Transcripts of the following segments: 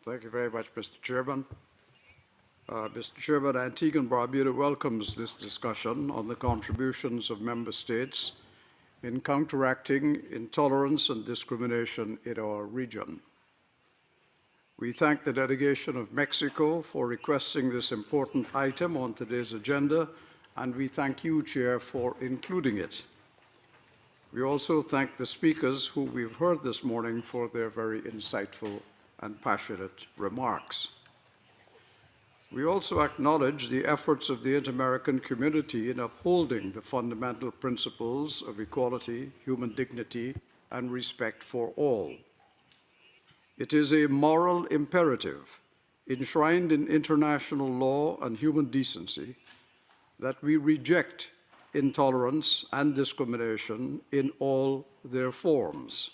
Thank you very much, Mr. Chairman. Mr. Chairman, Antigua and Barbuda welcomes this discussion on the contributions of member states in counteracting intolerance and discrimination in our region. We thank the delegation of Mexico for requesting this important item on today's agenda, and we thank you, Chair, for including it. We also thank the speakers who we've heard this morning for their very insightful and passionate remarks. We also acknowledge the efforts of the inter-American community in upholding the fundamental principles of equality, human dignity, and respect for all. It is a moral imperative enshrined in international law and human decency that we reject intolerance and discrimination in all their forms.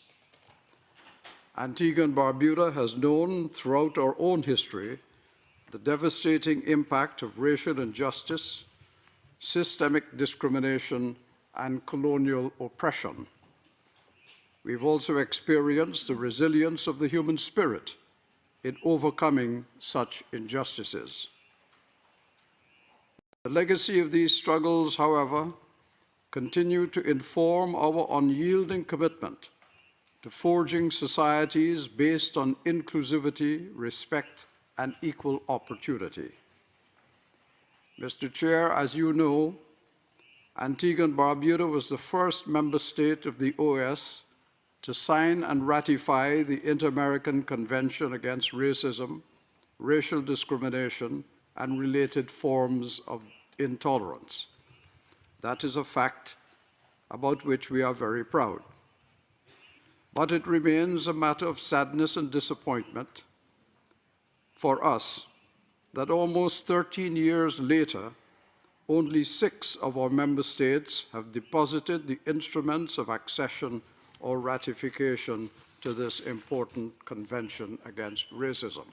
Antigua and Barbuda has known throughout our own history the devastating impact of racial injustice, systemic discrimination, and colonial oppression. We've also experienced the resilience of the human spirit in overcoming such injustices. The legacy of these struggles, however, continue to inform our unyielding commitment to forging societies based on inclusivity, respect, and equal opportunity. Mr. Chair, as you know, Antigua and Barbuda was the first member state of the OAS to sign and ratify the Inter-American Convention Against Racism, Racial Discrimination, and related forms of intolerance. That is a fact about which we are very proud. But it remains a matter of sadness and disappointment for us that almost 13 years later, only 6 of our member states have deposited the instruments of accession or ratification to this important Convention Against Racism.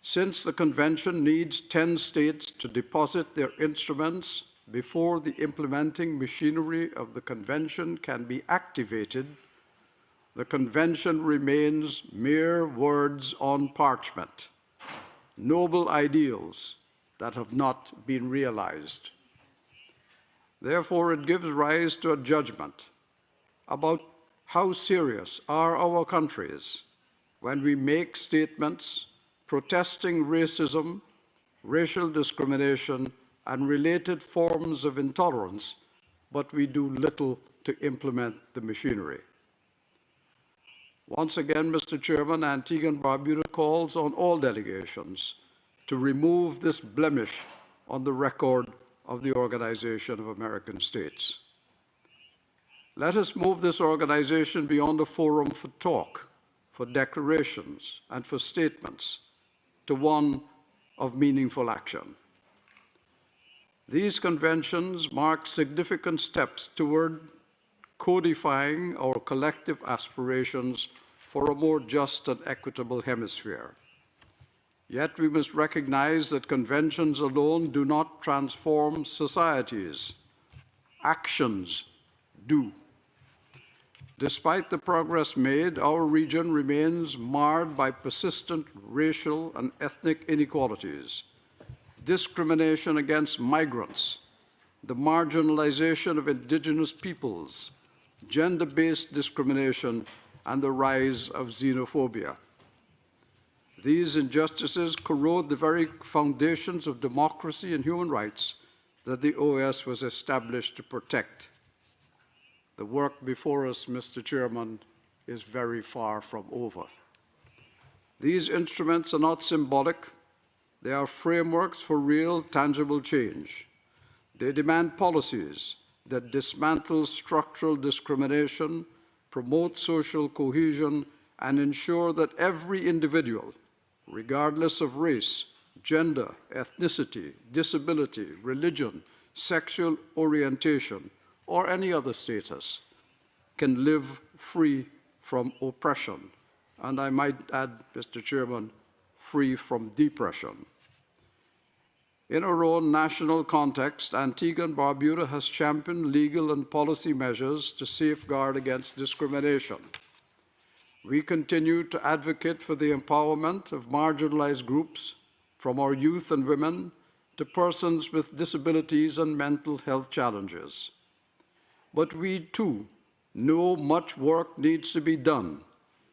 Since the Convention needs 10 states to deposit their instruments before the implementing machinery of the Convention can be activated, the Convention remains mere words on parchment, noble ideals that have not been realized. Therefore, it gives rise to a judgment about how serious are our countries when we make statements protesting racism, racial discrimination, and related forms of intolerance, but we do little to implement the machinery. Once again, Mr. Chairman, Antigua and Barbuda calls on all delegations to remove this blemish on the record of the Organization of American States. Let us move this organization beyond a forum for talk, for declarations, and for statements, to one of meaningful action. These conventions mark significant steps toward codifying our collective aspirations for a more just and equitable hemisphere. Yet we must recognize that conventions alone do not transform societies. Actions do. Despite the progress made, our region remains marred by persistent racial and ethnic inequalities, discrimination against migrants, the marginalization of indigenous peoples, gender-based discrimination, and the rise of xenophobia. These injustices corrode the very foundations of democracy and human rights that the OAS was established to protect. The work before us, Mr. Chairman, is very far from over. These instruments are not symbolic. They are frameworks for real, tangible change. They demand policies that dismantle structural discrimination, promote social cohesion, and ensure that every individual, regardless of race, gender, ethnicity, disability, religion, sexual orientation, or any other status, can live free from oppression, and I might add, Mr. Chairman, free from depression. In our own national context, Antigua and Barbuda has championed legal and policy measures to safeguard against discrimination. We continue to advocate for the empowerment of marginalized groups, from our youth and women to persons with disabilities and mental health challenges. But we too know much work needs to be done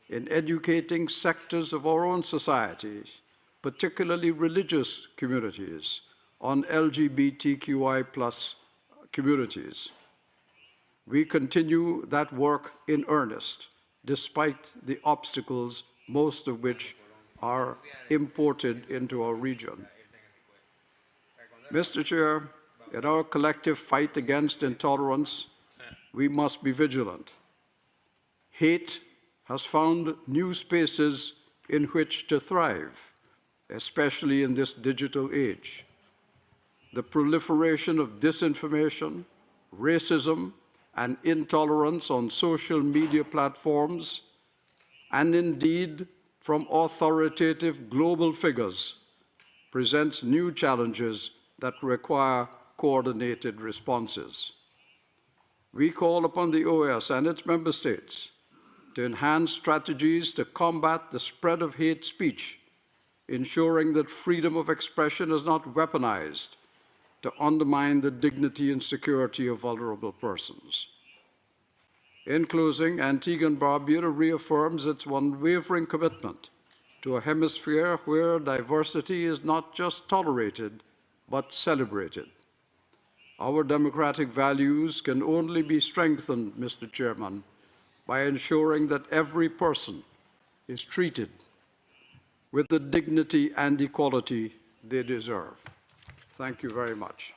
in educating sectors of our own societies, particularly religious communities, on LGBTQI+ communities. We continue that work in earnest, despite the obstacles, most of which are imported into our region. Mr. Chair, in our collective fight against intolerance, we must be vigilant. Hate has found new spaces in which to thrive, especially in this digital age. The proliferation of disinformation, racism, and intolerance on social media platforms, and indeed from authoritative global figures, presents new challenges that require coordinated responses. We call upon the OAS and its member states to enhance strategies to combat the spread of hate speech, ensuring that freedom of expression is not weaponized to undermine the dignity and security of vulnerable persons. In closing, Antigua and Barbuda reaffirms its unwavering commitment to a hemisphere where diversity is not just tolerated, but celebrated. Our democratic values can only be strengthened, Mr. Chairman, by ensuring that every person is treated with the dignity and equality they deserve. Thank you very much.